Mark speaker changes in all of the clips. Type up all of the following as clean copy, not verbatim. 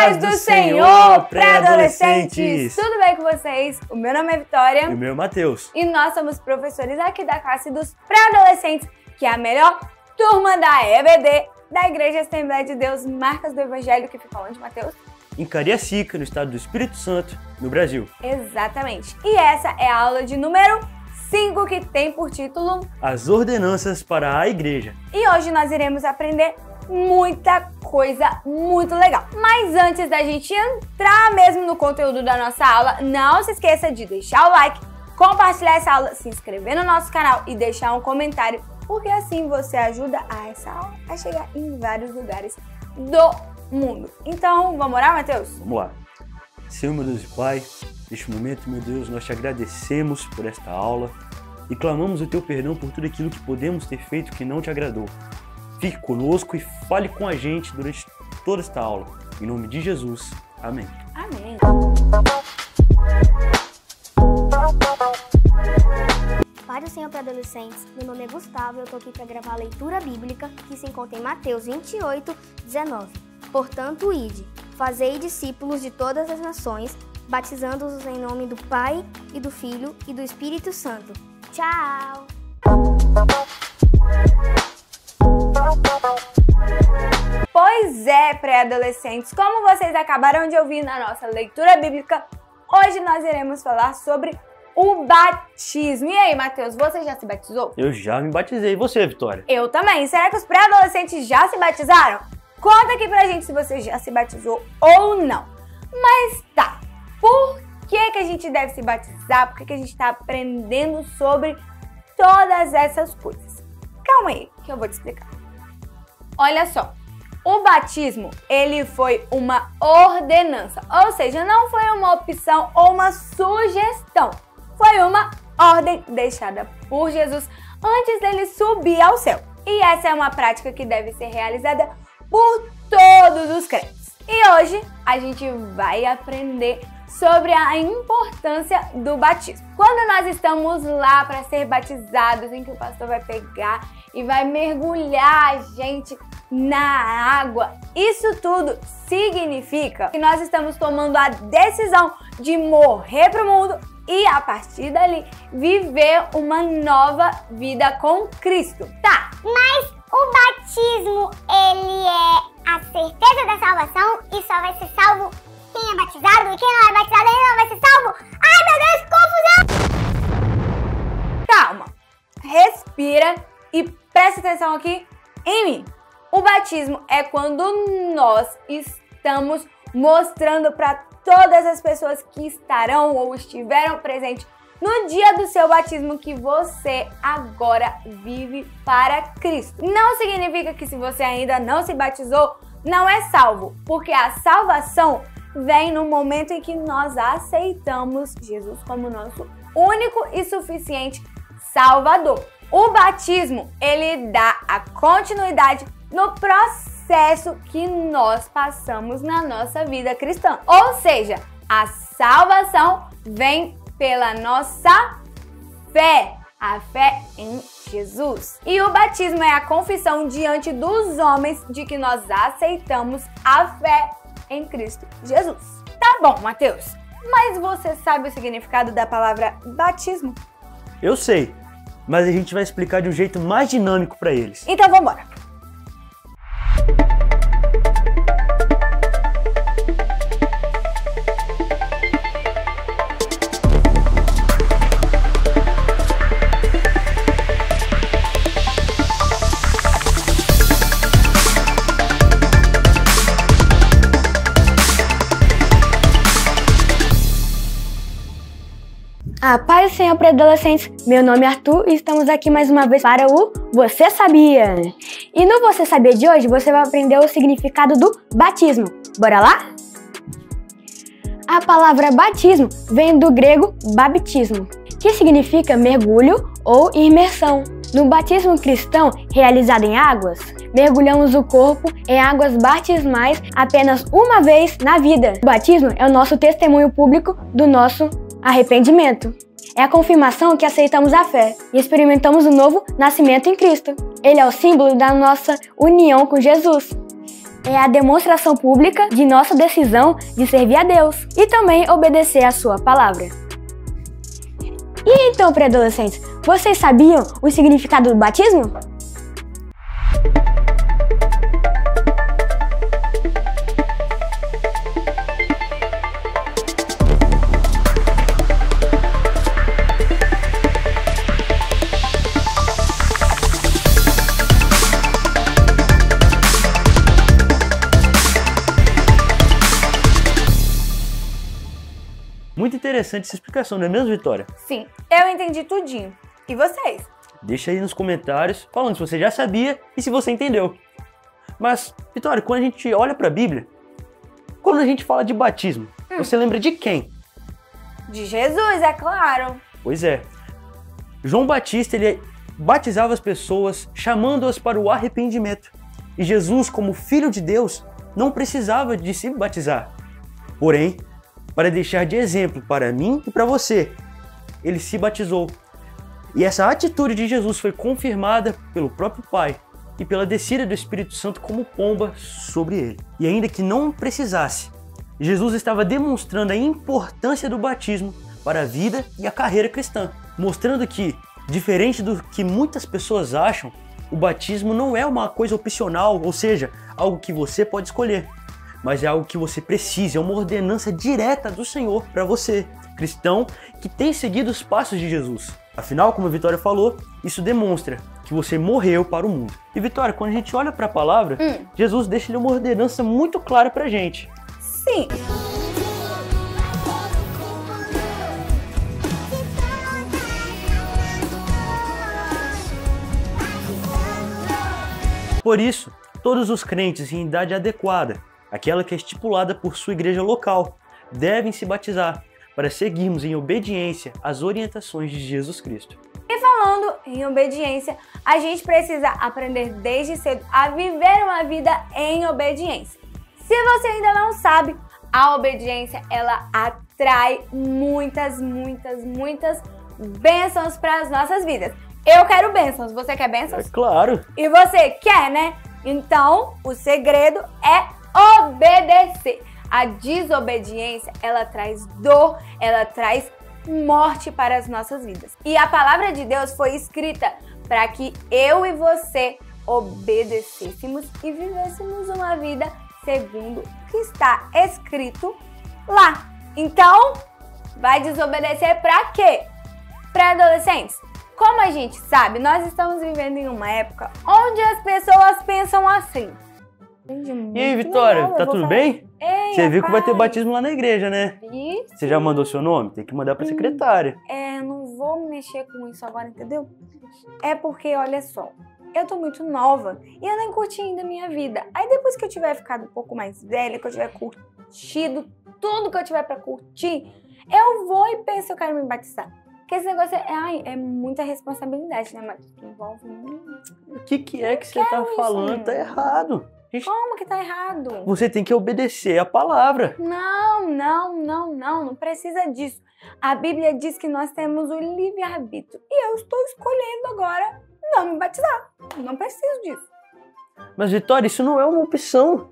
Speaker 1: Paz do Senhor, pré-adolescentes! Tudo bem com vocês? O meu nome é Vitória.
Speaker 2: E o meu é Matheus.
Speaker 1: E nós somos professores aqui da classe dos pré-adolescentes, que é a melhor turma da EBD, da Igreja Assembleia de Deus Marcas do Evangelho, que fica onde, Matheus?
Speaker 2: Em Cariacica, no estado do Espírito Santo, no Brasil.
Speaker 1: Exatamente. E essa é a aula de número 5, que tem por título
Speaker 2: As Ordenanças para a Igreja.
Speaker 1: E hoje nós iremos aprender muita coisa muito legal. Mas antes da gente entrar mesmo no conteúdo da nossa aula, não se esqueça de deixar o like, compartilhar essa aula, se inscrever no nosso canal e deixar um comentário, porque assim você ajuda essa aula a chegar em vários lugares do mundo. Então, vamos orar, Matheus?
Speaker 2: Vamos lá. Senhor, meu Deus e Pai, neste momento, meu Deus, nós te agradecemos por esta aula e clamamos o teu perdão por tudo aquilo que podemos ter feito que não te agradou. Fique conosco e fale com a gente durante toda esta aula. Em nome de Jesus. Amém.
Speaker 1: Amém.
Speaker 3: Pai do Senhor para adolescentes, meu nome é Gustavo e eu estou aqui para gravar a leitura bíblica que se encontra em Mateus 28, 19. Portanto, ide, fazei discípulos de todas as nações, batizando-os em nome do Pai e do Filho e do Espírito Santo. Tchau!
Speaker 1: Pois é, pré-adolescentes, como vocês acabaram de ouvir na nossa leitura bíblica, hoje nós iremos falar sobre o batismo. E aí, Matheus, você já se batizou?
Speaker 2: Eu já me batizei. E você, Vitória?
Speaker 1: Eu também. Será que os pré-adolescentes já se batizaram? Conta aqui pra gente se você já se batizou ou não. Mas tá, por que a gente deve se batizar? Por que a gente tá aprendendo sobre todas essas coisas? Calma aí, que eu vou te explicar. Olha só, o batismo, ele foi uma ordenança, ou seja, não foi uma opção ou uma sugestão. Foi uma ordem deixada por Jesus antes dele subir ao céu. E essa é uma prática que deve ser realizada por todos os crentes. E hoje a gente vai aprender sobre a importância do batismo. Quando nós estamos lá para ser batizados, em que o pastor vai pegar e vai mergulhar a gente na água, isso tudo significa que nós estamos tomando a decisão de morrer para o mundo e, a partir dali, viver uma nova vida com Cristo. Tá,
Speaker 4: mas o batismo, ele é a certeza da salvação e só vai ser salvo quem é batizado, e quem não é batizado ele não vai ser salvo? Ai, meu Deus, que confusão!
Speaker 1: Calma, respira e presta atenção aqui em mim. O batismo é quando nós estamos mostrando para todas as pessoas que estarão ou estiveram presentes no dia do seu batismo que você agora vive para Cristo. Não significa que se você ainda não se batizou, não é salvo, porque a salvação vem no momento em que nós aceitamos Jesus como nosso único e suficiente Salvador. O batismo, ele dá a continuidade no processo que nós passamos na nossa vida cristã. Ou seja, a salvação vem pela nossa fé, a fé em Jesus. E o batismo é a confissão diante dos homens de que nós aceitamos a fé em Cristo Jesus. Tá bom, Matheus, mas você sabe o significado da palavra batismo?
Speaker 2: Eu sei, mas a gente vai explicar de um jeito mais dinâmico para eles.
Speaker 1: Então vamos embora. A paz do Senhor para adolescentes, meu nome é Arthur e estamos aqui mais uma vez para o Você Sabia? E no Você Sabia de hoje você vai aprender o significado do batismo. Bora lá? A palavra batismo vem do grego baptismo, que significa mergulho ou imersão. No batismo cristão realizado em águas, mergulhamos o corpo em águas batismais apenas uma vez na vida. O batismo é o nosso testemunho público do nosso arrependimento. É a confirmação que aceitamos a fé e experimentamos o novo nascimento em Cristo. Ele é o símbolo da nossa união com Jesus.
Speaker 3: é a demonstração pública de nossa decisão de servir a Deus e também obedecer a sua palavra. E então, pré-adolescentes, vocês sabiam o significado do batismo?
Speaker 2: Muito interessante essa explicação, não é mesmo, Vitória?
Speaker 1: Sim, eu entendi tudinho. E vocês?
Speaker 2: Deixa aí nos comentários falando se você já sabia e se você entendeu. Mas, Vitória, quando a gente olha para a Bíblia, quando a gente fala de batismo, você lembra de quem?
Speaker 1: De Jesus, é claro.
Speaker 2: Pois é. João Batista, ele batizava as pessoas, chamando-as para o arrependimento. E Jesus, como Filho de Deus, não precisava de se batizar. Porém, para deixar de exemplo para mim e para você, ele se batizou. E essa atitude de Jesus foi confirmada pelo próprio Pai e pela descida do Espírito Santo como pomba sobre ele. E ainda que não precisasse, Jesus estava demonstrando a importância do batismo para a vida e a carreira cristã, mostrando que, diferente do que muitas pessoas acham, o batismo não é uma coisa opcional, ou seja, algo que você pode escolher, mas é algo que você precisa, é uma ordenança direta do Senhor para você, cristão que tem seguido os passos de Jesus. Afinal, como a Vitória falou, isso demonstra que você morreu para o mundo. E Vitória, quando a gente olha para a palavra, Jesus deixa uma ordenança muito clara para a gente.
Speaker 1: Sim.
Speaker 2: Por isso, todos os crentes em idade adequada, aquela que é estipulada por sua igreja local, devem se batizar para seguirmos em obediência às orientações de Jesus Cristo.
Speaker 1: E falando em obediência, a gente precisa aprender desde cedo a viver uma vida em obediência. Se você ainda não sabe, a obediência ela atrai muitas bênçãos para as nossas vidas. Eu quero bênçãos, você quer bênçãos?
Speaker 2: É claro!
Speaker 1: E você quer, né? Então, o segredo é obedecer. A desobediência, ela traz dor, ela traz morte para as nossas vidas. E a palavra de Deus foi escrita para que eu e você obedecêssemos e vivêssemos uma vida segundo o que está escrito lá. Então, vai desobedecer para quê? Para adolescentes. Como a gente sabe, nós estamos vivendo em uma época onde as pessoas pensam assim.
Speaker 2: E aí, Vitória, tá tudo bem?
Speaker 1: Ei,
Speaker 2: Você viu que vai ter
Speaker 1: rapaz.
Speaker 2: batismo lá na igreja, né?
Speaker 1: Isso.
Speaker 2: Você já mandou seu nome? Tem que mandar pra secretária.
Speaker 1: Eu não vou mexer com isso agora, entendeu? É porque, olha só, eu tô muito nova e eu nem curti ainda a minha vida. Aí depois que eu tiver ficado um pouco mais velha, que eu tiver curtido tudo que eu tiver pra curtir, eu vou e penso que eu quero me batizar. Porque esse negócio é muita responsabilidade, né, Matheus? Que envolve
Speaker 2: O que é que você tá falando? Tá errado.
Speaker 1: Como que tá errado?
Speaker 2: Você tem que obedecer a palavra.
Speaker 1: Não precisa disso. A Bíblia diz que nós temos o livre-arbítrio. E eu estou escolhendo agora não me batizar. Não preciso disso.
Speaker 2: Mas, Vitória, isso não é uma opção.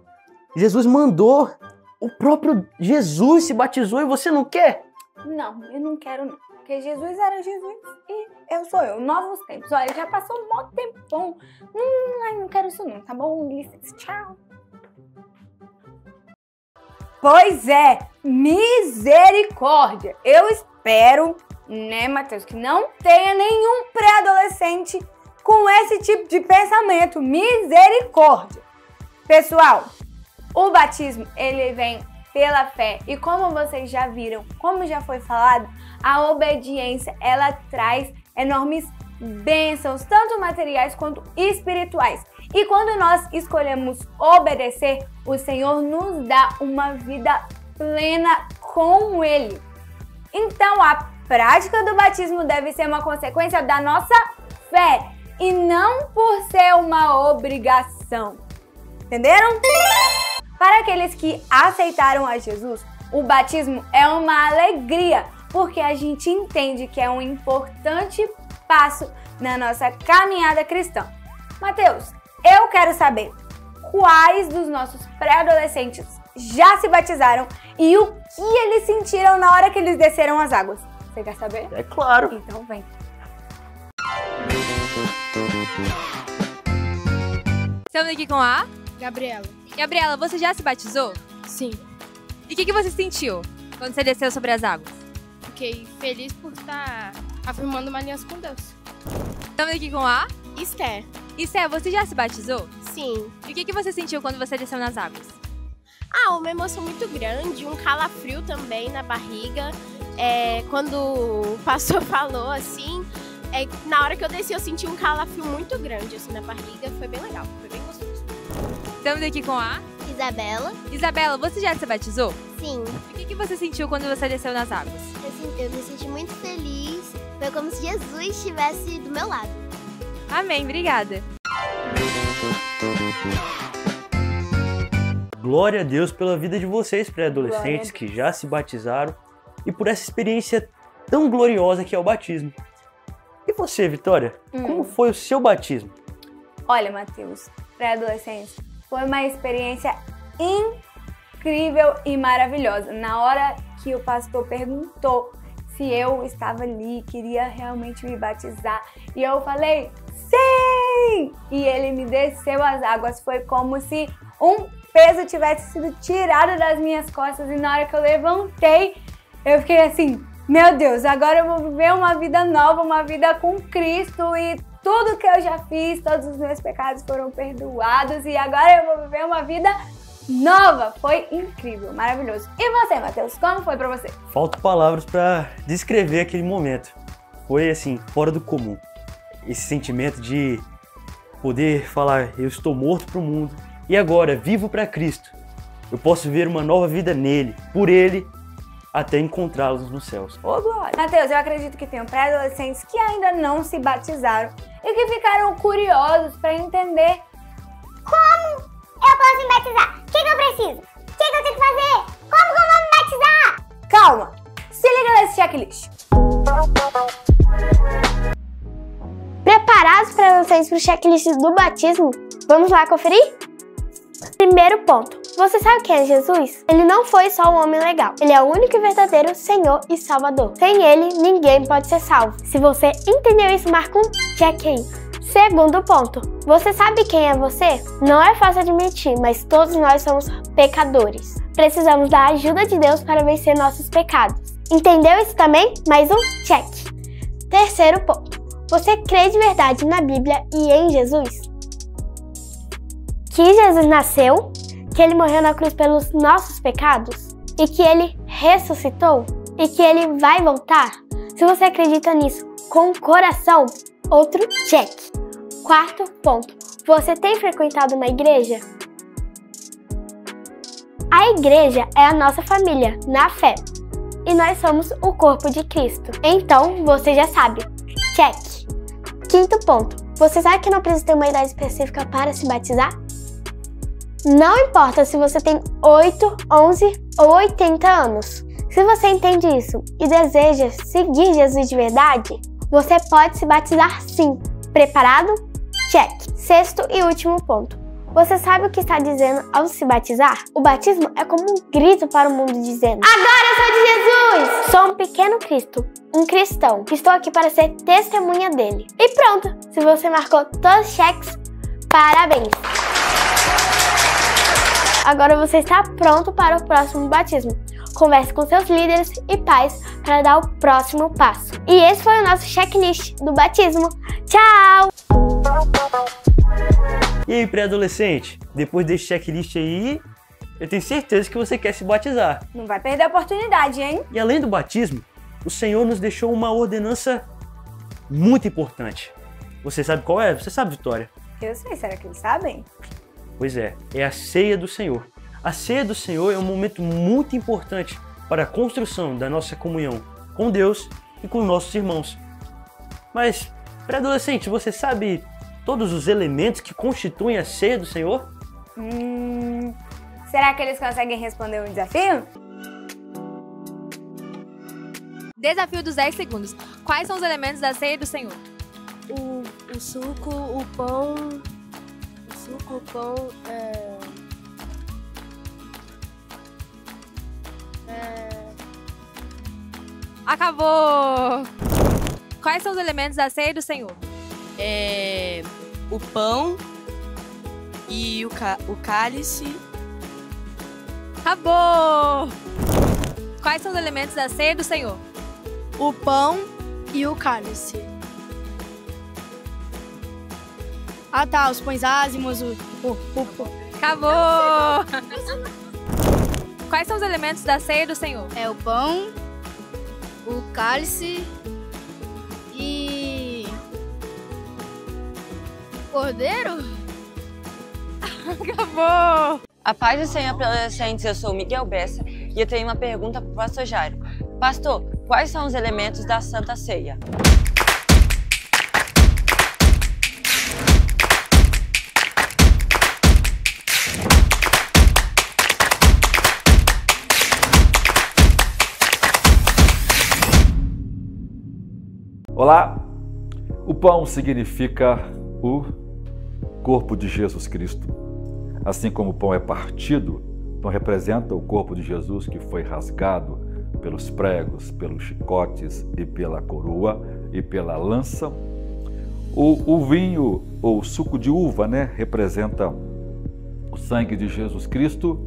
Speaker 2: Jesus mandou. O próprio Jesus se batizou e você não quer?
Speaker 1: Não, eu não quero não. Porque Jesus era Jesus e eu sou eu. Novos tempos. Olha, já passou um bom tempão. Não quero isso não, tá bom? Licença, tchau. Pois é, misericórdia. Eu espero, né, Matheus, que não tenha nenhum pré-adolescente com esse tipo de pensamento. Misericórdia. Pessoal, o batismo, ele vem pela fé. E como vocês já viram, como já foi falado, a obediência, ela traz enormes bênçãos, tanto materiais quanto espirituais. E quando nós escolhemos obedecer, o Senhor nos dá uma vida plena com Ele. Então, a prática do batismo deve ser uma consequência da nossa fé e não por ser uma obrigação. Entenderam? Para aqueles que aceitaram a Jesus, o batismo é uma alegria, porque a gente entende que é um importante passo na nossa caminhada cristã. Matheus, eu quero saber, quais dos nossos pré-adolescentes já se batizaram e o que eles sentiram na hora que eles desceram as águas. Você quer saber?
Speaker 2: É claro.
Speaker 1: Então vem.
Speaker 5: Estamos aqui com a
Speaker 6: Gabriela.
Speaker 5: Gabriela. Você já se batizou?
Speaker 6: Sim.
Speaker 5: E o que você sentiu quando você desceu sobre as águas?
Speaker 6: Fiquei feliz por estar afirmando uma aliança com Deus.
Speaker 5: Estamos aqui com a
Speaker 6: Esther.
Speaker 5: Esther. Você já se batizou?
Speaker 6: Sim.
Speaker 5: E o que você sentiu quando você desceu nas águas?
Speaker 6: Uma emoção muito grande, um calafrio também na barriga. Quando o pastor falou assim, na hora que eu desci eu senti um calafrio muito grande assim na barriga. Foi bem legal, foi bem gostoso.
Speaker 5: Estamos aqui com a
Speaker 3: Isabela.
Speaker 5: Isabela. Você já se batizou?
Speaker 3: Sim,
Speaker 5: E o que você sentiu quando você desceu nas águas?
Speaker 3: eu me senti muito feliz. Foi como se Jesus estivesse do meu lado.
Speaker 5: Amém. Obrigada.
Speaker 2: Glória a Deus pela vida de vocês, pré-adolescentes,
Speaker 1: Glória a
Speaker 2: que já se batizaram e por essa experiência tão gloriosa que é o batismo. E você, Vitória? Como foi o seu batismo?
Speaker 1: Olha, Matheus, pré-adolescentes, foi uma experiência incrível e maravilhosa. Na hora que o pastor perguntou se eu estava ali, queria realmente me batizar, e eu falei, sim! E ele me desceu as águas, foi como se um peso tivesse sido tirado das minhas costas, e na hora que eu levantei, eu fiquei assim, meu Deus, agora eu vou viver uma vida nova, uma vida com Cristo, e tudo que eu já fiz, todos os meus pecados foram perdoados, e agora eu vou viver uma vida nova. Foi incrível, maravilhoso. E você, Matheus, como foi pra você?
Speaker 2: Faltam palavras para descrever aquele momento. Foi assim, fora do comum. Esse sentimento de poder falar, eu estou morto para o mundo e agora vivo para Cristo. Eu posso ver uma nova vida nele, por ele, até encontrá-los nos céus.
Speaker 1: Ô, glória! Matheus, eu acredito que tem pré-adolescentes que ainda não se batizaram e que ficaram curiosos para entender
Speaker 4: Eu posso me batizar? O que eu preciso? O que eu tenho que fazer? Como que eu vou me batizar?
Speaker 1: Calma, se liga nesse checklist.
Speaker 3: Preparados para vocês para o checklist do batismo? Vamos lá conferir? Primeiro ponto. Você sabe quem é Jesus? Ele não foi só um homem legal. Ele é o único e verdadeiro Senhor e Salvador. Sem ele, ninguém pode ser salvo. Se você entendeu isso, marca um check aí. Segundo ponto. Você sabe quem é você? Não é fácil admitir, mas todos nós somos pecadores. Precisamos da ajuda de Deus para vencer nossos pecados. Entendeu isso também? Mais um check. Terceiro ponto. Você crê de verdade na Bíblia e em Jesus? Que Jesus nasceu, que ele morreu na cruz pelos nossos pecados e que ele ressuscitou e que ele vai voltar? Se você acredita nisso com o coração, outro check. Quarto ponto. Você tem frequentado uma igreja? A igreja é a nossa família na fé e nós somos o corpo de Cristo. Então, você já sabe. Check. Quinto ponto. Você sabe que não precisa ter uma idade específica para se batizar? Não importa se você tem 8, 11 ou 80 anos. Se você entende isso e deseja seguir Jesus de verdade, você pode se batizar sim. Preparado? Check. Sexto e último ponto. Você sabe o que está dizendo ao se batizar? O batismo é como um grito para o mundo dizendo: agora eu sou de Jesus! Sou um pequeno Cristo, um cristão. Estou aqui para ser testemunha dele. E pronto! Se você marcou todos os checks, parabéns! Agora você está pronto para o próximo batismo. Converse com seus líderes e pais para dar o próximo passo. E esse foi o nosso checklist do batismo. Tchau!
Speaker 2: E aí, pré-adolescente? Depois desse checklist aí, eu tenho certeza que você quer se batizar.
Speaker 1: Não vai perder a oportunidade, hein?
Speaker 2: E além do batismo, o Senhor nos deixou uma ordenança muito importante. Você sabe qual é? Você sabe, Vitória?
Speaker 1: Eu sei, será que eles sabem?
Speaker 2: Pois é a ceia do Senhor. A ceia do Senhor é um momento muito importante para a construção da nossa comunhão com Deus e com nossos irmãos. Mas, pré-adolescente, você sabe todos os elementos que constituem a ceia do Senhor?
Speaker 1: Será que eles conseguem responder um desafio?
Speaker 5: Desafio dos 10 segundos. Quais são os elementos da ceia do Senhor?
Speaker 6: O suco, o pão, açúcar, o pão,
Speaker 5: Acabou! Quais são os elementos da ceia do Senhor?
Speaker 7: O pão e o cálice.
Speaker 5: Acabou! Quais são os elementos da ceia do Senhor?
Speaker 7: O pão e o cálice. Ah tá, os pães ázimos,
Speaker 5: Acabou! Quais são os elementos da ceia do Senhor?
Speaker 7: É o pão, o cálice e... cordeiro?
Speaker 5: Acabou!
Speaker 8: A paz do Senhor para adolescentes, eu sou o Miguel Bessa e eu tenho uma pergunta para o pastor Jairo. Pastor, quais são os elementos da Santa Ceia?
Speaker 9: Olá! O pão significa o corpo de Jesus Cristo. Assim como o pão é partido, então representa o corpo de Jesus que foi rasgado pelos pregos, pelos chicotes e pela coroa e pela lança. O vinho ou suco de uva, representa o sangue de Jesus Cristo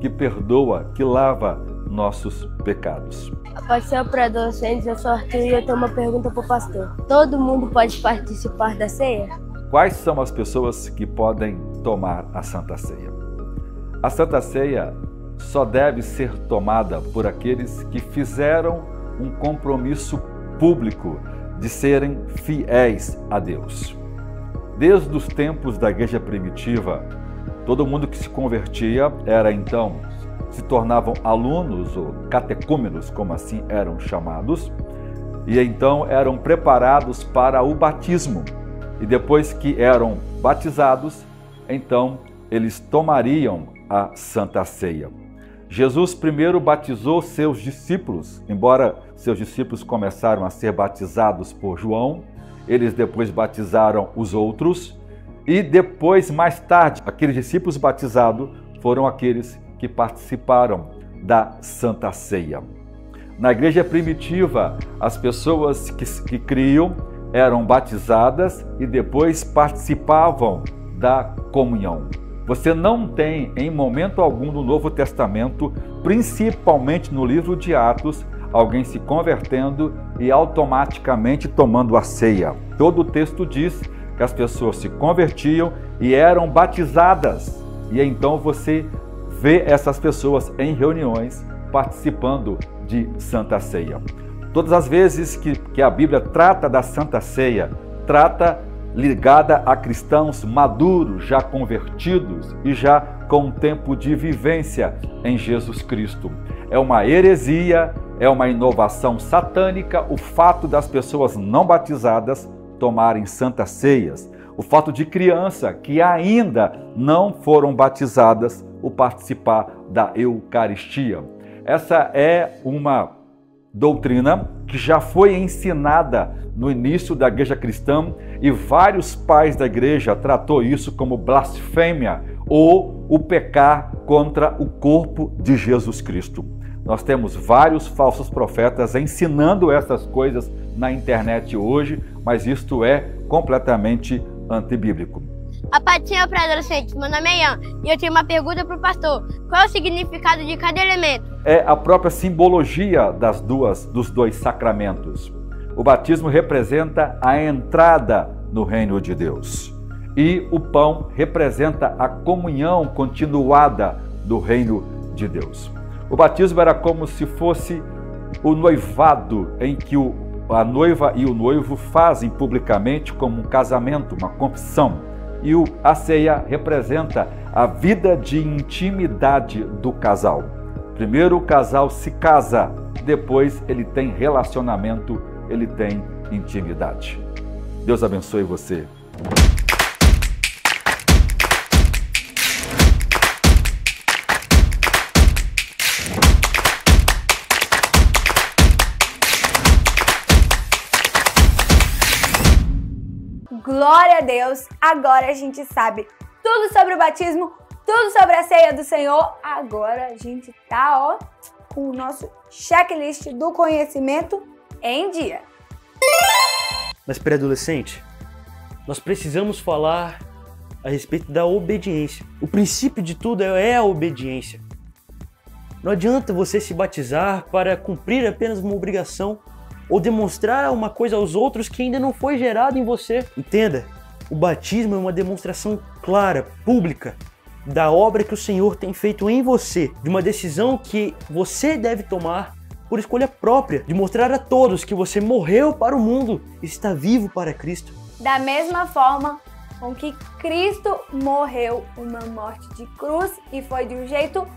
Speaker 9: que perdoa, que lava nossos pecados.
Speaker 10: Pode ser para adolescentes, eu sou Arthur e eu tenho uma pergunta para o pastor. Todo mundo pode participar da ceia?
Speaker 9: Quais são as pessoas que podem tomar a Santa Ceia? A Santa Ceia só deve ser tomada por aqueles que fizeram um compromisso público de serem fiéis a Deus. Desde os tempos da igreja primitiva, todo mundo que se convertia se tornavam alunos ou catecúmenos, como assim eram chamados, e então eram preparados para o batismo. E depois que eram batizados, então eles tomariam a Santa Ceia. Jesus primeiro batizou seus discípulos, embora seus discípulos começaram a ser batizados por João, eles depois batizaram os outros, e depois, mais tarde, aqueles discípulos batizados foram aqueles que participaram da Santa Ceia. Na igreja primitiva, as pessoas que criam eram batizadas e depois participavam da comunhão. Você não tem, em momento algum do Novo Testamento, principalmente no livro de Atos, alguém se convertendo e automaticamente tomando a ceia. Todo o texto diz que as pessoas se convertiam e eram batizadas. E então você vê essas pessoas em reuniões participando de Santa Ceia. Todas as vezes que a Bíblia trata da Santa Ceia, trata ligada a cristãos maduros, já convertidos e já com um tempo de vivência em Jesus Cristo. É uma heresia, é uma inovação satânica o fato das pessoas não batizadas tomarem santas ceias. O fato de criança que ainda não foram batizadas o participar da Eucaristia. Essa é uma doutrina que já foi ensinada no início da igreja cristã e vários pais da igreja tratou isso como blasfêmia ou o pecar contra o corpo de Jesus Cristo. Nós temos vários falsos profetas ensinando essas coisas na internet hoje, mas isto é completamente antibíblico.
Speaker 10: A paz do Senhor para adolescentes, meu nome é Ian e eu tenho uma pergunta para o pastor. Qual é o significado de cada elemento?
Speaker 9: É a própria simbologia dos dois sacramentos. O batismo representa a entrada no reino de Deus e o pão representa a comunhão continuada do reino de Deus. O batismo era como se fosse o noivado em que a noiva e o noivo fazem publicamente como um casamento, uma confissão. E a ceia representa a vida de intimidade do casal. Primeiro o casal se casa, depois ele tem relacionamento, ele tem intimidade. Deus abençoe você.
Speaker 1: Glória a Deus, agora a gente sabe tudo sobre o batismo, tudo sobre a ceia do Senhor. Agora a gente tá, com o nosso checklist do conhecimento em dia.
Speaker 2: Mas pré-adolescente, nós precisamos falar a respeito da obediência. O princípio de tudo é a obediência. Não adianta você se batizar para cumprir apenas uma obrigação ou demonstrar uma coisa aos outros que ainda não foi gerada em você. Entenda, o batismo é uma demonstração clara, pública, da obra que o Senhor tem feito em você, de uma decisão que você deve tomar por escolha própria, de mostrar a todos que você morreu para o mundo e está vivo para Cristo.
Speaker 1: Da mesma forma com que Cristo morreu uma morte de cruz e foi de um jeito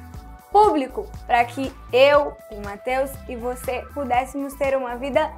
Speaker 1: público, para que eu, o Mateus e você pudéssemos ter uma vida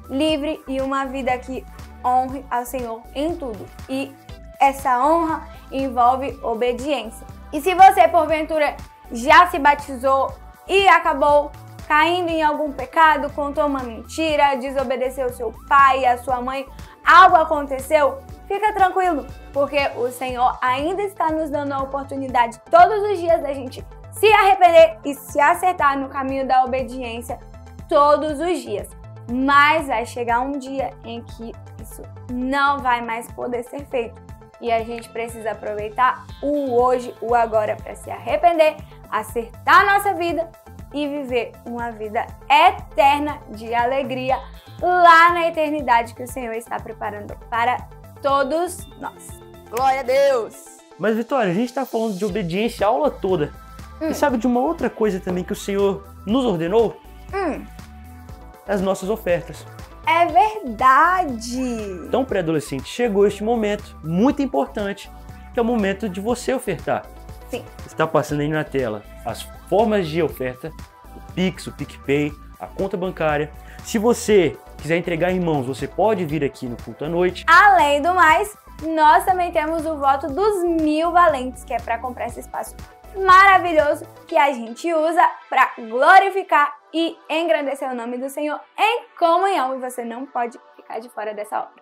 Speaker 1: livre e uma vida que honre ao Senhor em tudo. E essa honra envolve obediência. E se você, porventura, já se batizou e acabou caindo em algum pecado, contou uma mentira, desobedeceu seu pai e a sua mãe, algo aconteceu, fica tranquilo, porque o Senhor ainda está nos dando a oportunidade todos os dias da gente se arrepender e se acertar no caminho da obediência todos os dias. Mas vai chegar um dia em que isso não vai mais poder ser feito. E a gente precisa aproveitar o hoje, o agora, para se arrepender, acertar a nossa vida e viver uma vida eterna de alegria lá na eternidade que o Senhor está preparando para todos nós. Glória a Deus!
Speaker 2: Mas, Vitória, a gente está falando de obediência a aula toda. E sabe de uma outra coisa também que o Senhor nos ordenou? As nossas ofertas.
Speaker 1: É verdade!
Speaker 2: Então, pré-adolescente, chegou este momento muito importante, que é o momento de você ofertar.
Speaker 1: Sim.
Speaker 2: Está passando aí na tela as formas de oferta, o Pix, o PicPay, a conta bancária. Se você quiser entregar em mãos, você pode vir aqui no culto à noite.
Speaker 1: Além do mais, nós também temos o voto dos 1000 valentes, que é para comprar esse espaço maravilhoso que a gente usa para glorificar e engrandecer o nome do Senhor em comunhão. E você não pode ficar de fora dessa obra.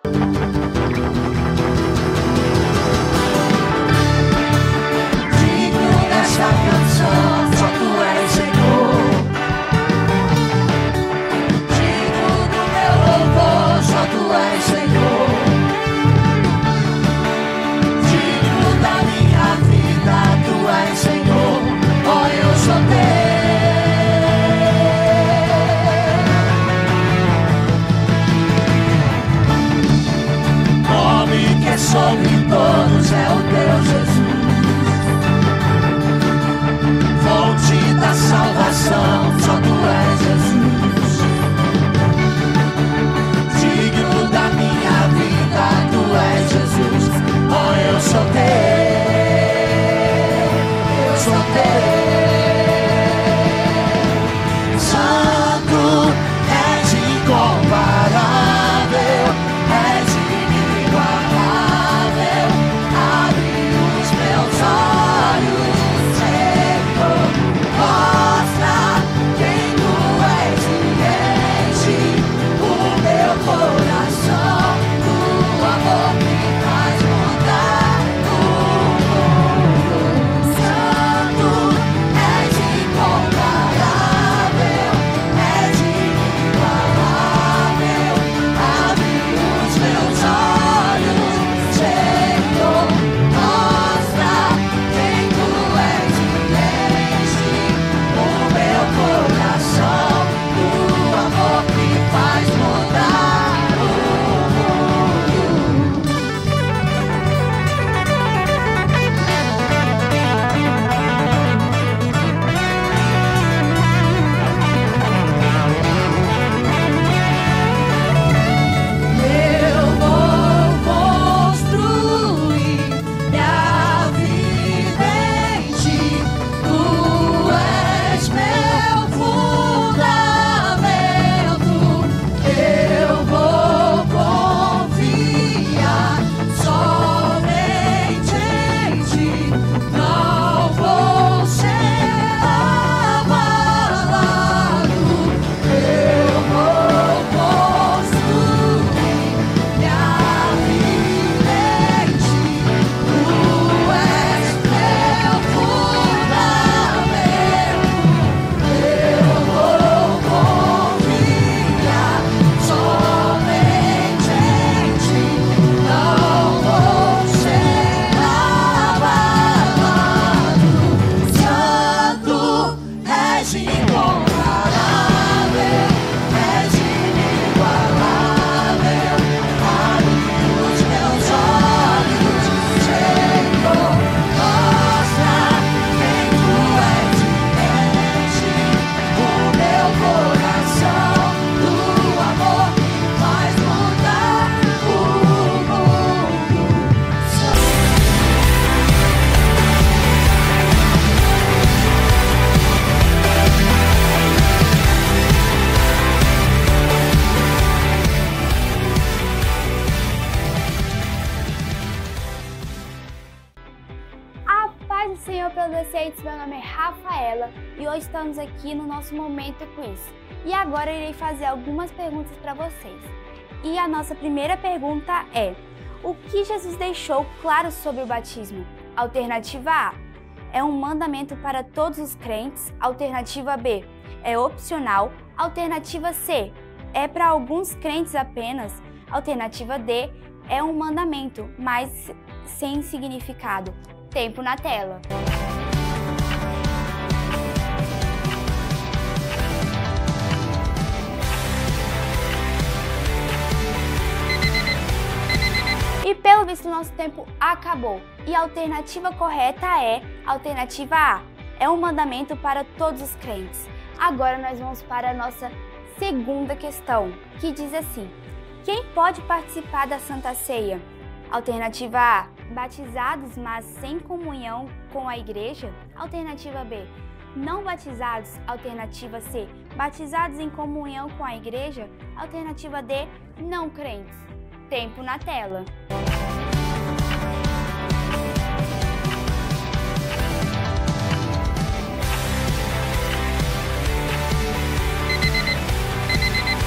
Speaker 11: Digno desta canção, só tu és Senhor. Digno do meu louvor, só tu és Senhor. Digno da minha vida, tu és Senhor. Oh, eu sou teu. Nome que é sobre todos é o teu Jesus. Fonte da salvação, só tu és Jesus. Digno da minha vida, tu és Jesus. Oh, eu sou teu, eu sou teu. Santo, és incomparável, és inigualável. Abre o
Speaker 3: pré-adolescentes, meu nome é Rafaela e hoje estamos aqui no nosso Momento Quiz. E agora eu irei fazer algumas perguntas para vocês. E a nossa primeira pergunta é: o que Jesus deixou claro sobre o batismo? Alternativa A: é um mandamento para todos os crentes. Alternativa B: é opcional. Alternativa C: é para alguns crentes apenas. Alternativa D: é um mandamento, mas sem significado. Tempo na tela. E pelo visto nosso tempo acabou. E a alternativa correta é alternativa A: é um mandamento para todos os crentes. Agora nós vamos para a nossa segunda questão, que diz assim: quem pode participar da Santa Ceia? Alternativa A: batizados, mas sem comunhão com a igreja. Alternativa B: não batizados. Alternativa C: batizados em comunhão com a igreja. Alternativa D: não crentes. Tempo na tela.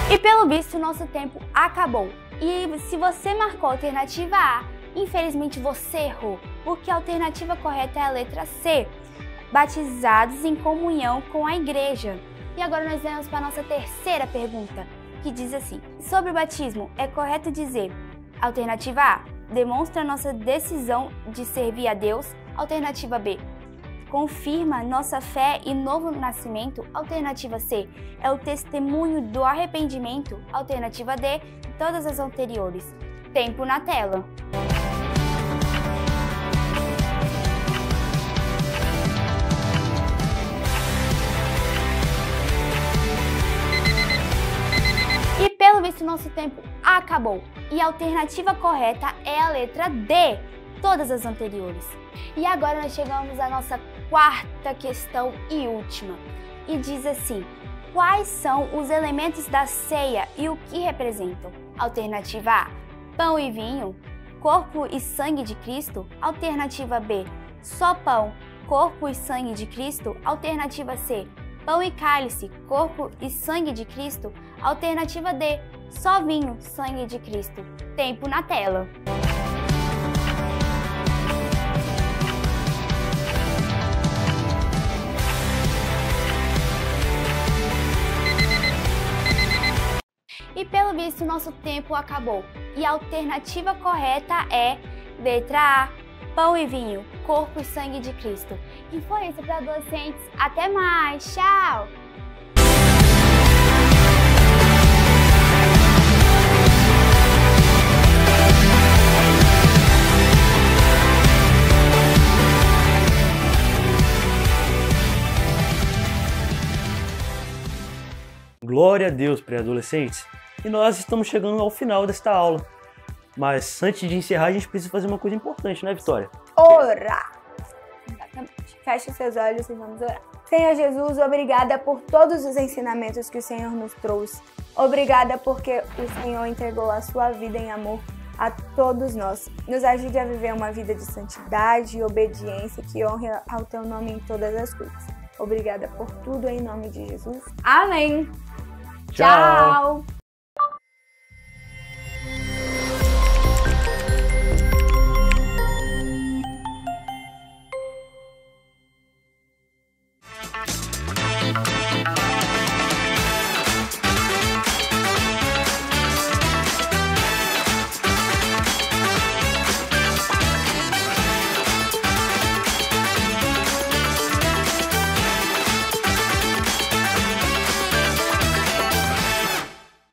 Speaker 3: E pelo visto, nosso tempo acabou. E se você marcou a alternativa A, infelizmente você errou, porque a alternativa correta é a letra C: batizados em comunhão com a igreja. E agora nós vamos para a nossa terceira pergunta, que diz assim: sobre o batismo, é correto dizer alternativa A: demonstra nossa decisão de servir a Deus. Alternativa B: confirma nossa fé e novo nascimento. Alternativa C: é o testemunho do arrependimento. Alternativa D: todas as anteriores. Tempo na tela. E pelo visto nosso tempo acabou. E a alternativa correta é a letra D: todas as anteriores. E agora nós chegamos à nossa quarta questão e última. E diz assim: quais são os elementos da ceia e o que representam? Alternativa A: pão e vinho, corpo e sangue de Cristo. Alternativa B: só pão, corpo e sangue de Cristo. Alternativa C: pão e cálice, corpo e sangue de Cristo. Alternativa D: só vinho, sangue de Cristo. Tempo na tela. E pelo visto nosso tempo acabou. E a alternativa correta é letra A: pão e vinho, corpo e sangue de Cristo. E foi isso para adolescentes. Até mais. Tchau!
Speaker 2: Glória a Deus, pré-adolescentes! E nós estamos chegando ao final desta aula. Mas antes de encerrar, a gente precisa fazer uma coisa importante, né, Vitória?
Speaker 1: Orar! Exatamente. Feche seus olhos e vamos orar. Senhor Jesus, obrigada por todos os ensinamentos que o Senhor nos trouxe. Obrigada porque o Senhor entregou a sua vida em amor a todos nós. Nos ajude a viver uma vida de santidade e obediência que honre ao teu nome em todas as coisas. Obrigada por tudo em nome de Jesus. Amém.
Speaker 2: Tchau.